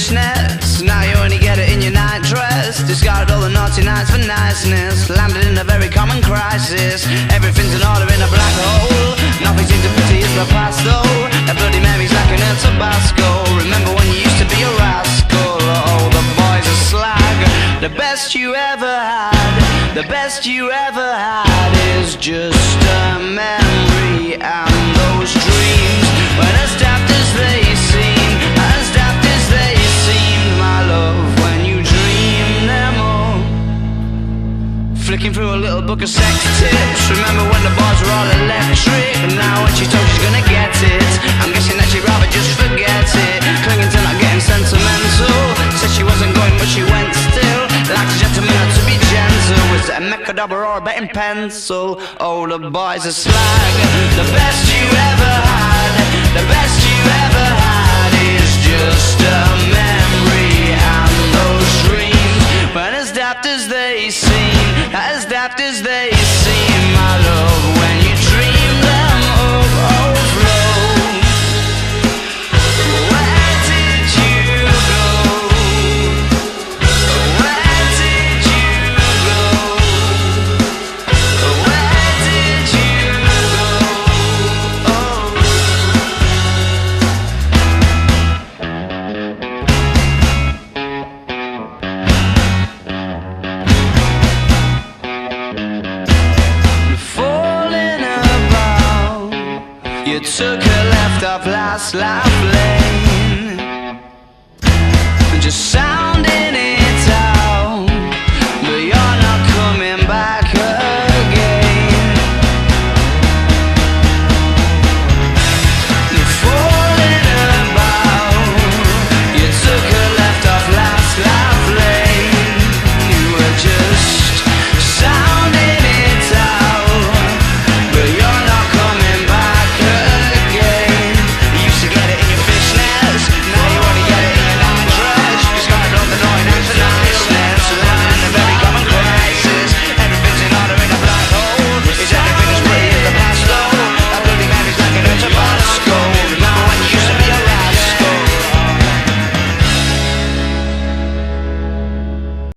fishnets. Now you only get it in your night dress. Discarded all the naughty nights for niceness. Landed in a very common crisis. Everything's in order in a black hole. Nothing seems to pity is the past though. That Bloody Mary's like an El Tabasco. Remember when you used to be a rascal? Oh, the boys are slag. The best you ever had, the best you ever had is just a memory. And those dreams, when as daft as they seem, as daft as they seemed, my love, when you dream them all. Flicking through a little book of sex tips. Remember when the bars were all electric? And now when she told she's gonna get it, I'm guessing that she'd rather just forget it. Clinging to not getting sentimental. Said she wasn't going but she went still. Like a gentleman had to be gentle. Was it a Mechadabra or a betting pencil? Oh, the boys are slag. The best you ever had, the best you ever had is just a memory. And those dreams, when as daft as they seem, as daft as they seem, my love, when you dream them overflow. Where did you go? Where did you go? Where did you go? Oh. Falling about, you took a left off last life lane and just sat